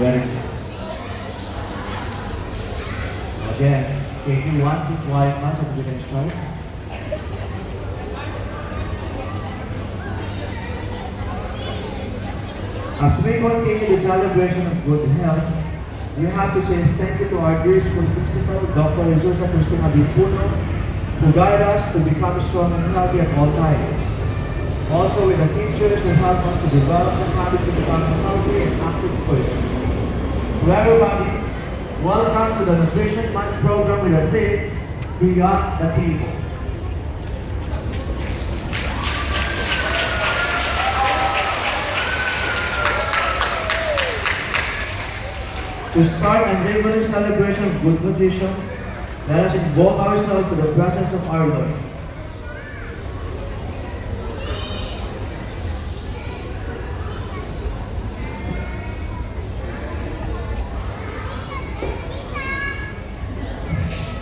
Very good. Again, taking one to quiet much of the next time. As we continue the celebration of good health, we have to say thank you to our dear school principal, Dr. Jesus Agustin Abipuno, who guide us to become strong and healthy at all times. Also with the teachers who help us to develop the habits to become a healthy and active person. To everybody, welcome to the Nutrition Month program with the theme, Beyond the Table. To start and enabling celebration of good nutrition, let us invoke ourselves to the presence of our Lord.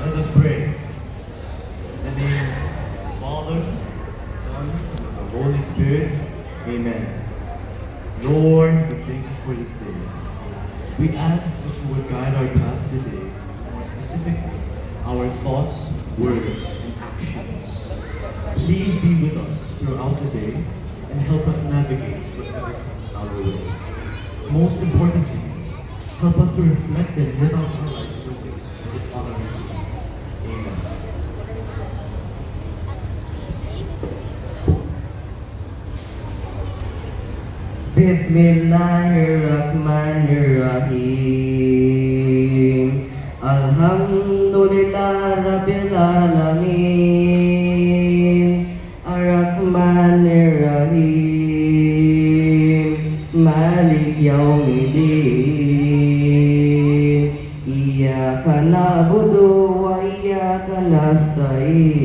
Let us pray. In the name of the Father, Son, and of the Holy Spirit. Amen. Lord, we thank you for this day. We ask that you would guide our path today, more specifically, our thoughts, words, and actions. Please be with us throughout the day and help us navigate whatever comes our way. Most importantly, help us to reflect and live out our lives in a way that is honoring you. Amen. Bismillahirrahmanirrahim. Alhamdulillah Rabbil Alamin. Ar-Rahmanir-Rahim. Malik Yawmiddin. Iyyaka na'budu wa iyyaka nasta'in.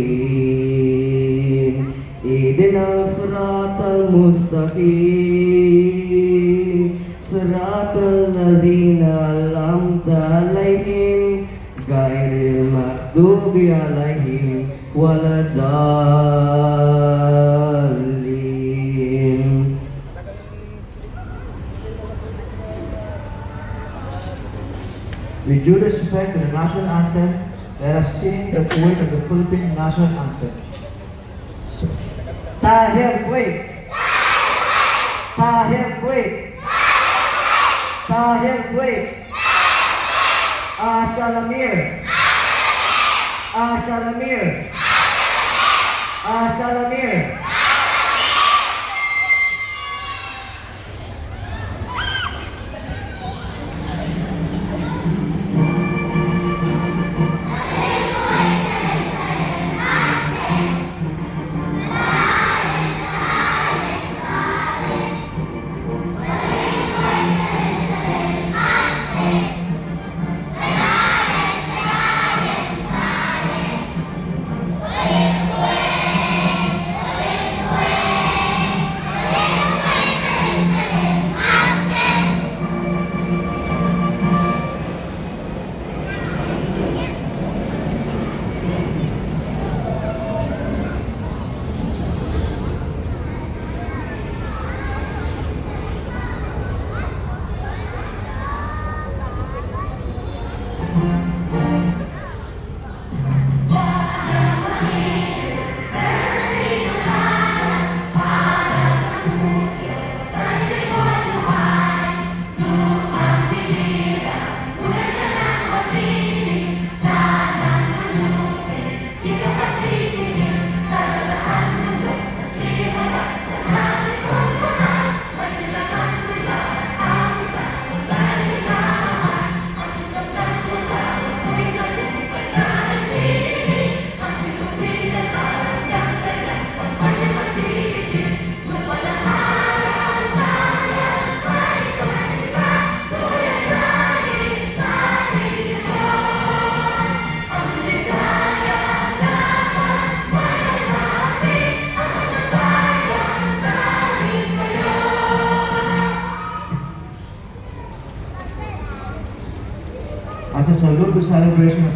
Ihdinas siratal mustaqim. Siratal ladzina an'amta 'alaihim ghairil maghdubi 'alaihim waladdallin. With due respect to the national anthem, let us sing the poet of the Philippine national anthem. Tahir Kuwait. Tahir Kuwait. Tahir Kuwait. Ashalamir. Ashalamir. Ashalamir. As a salute to celebration of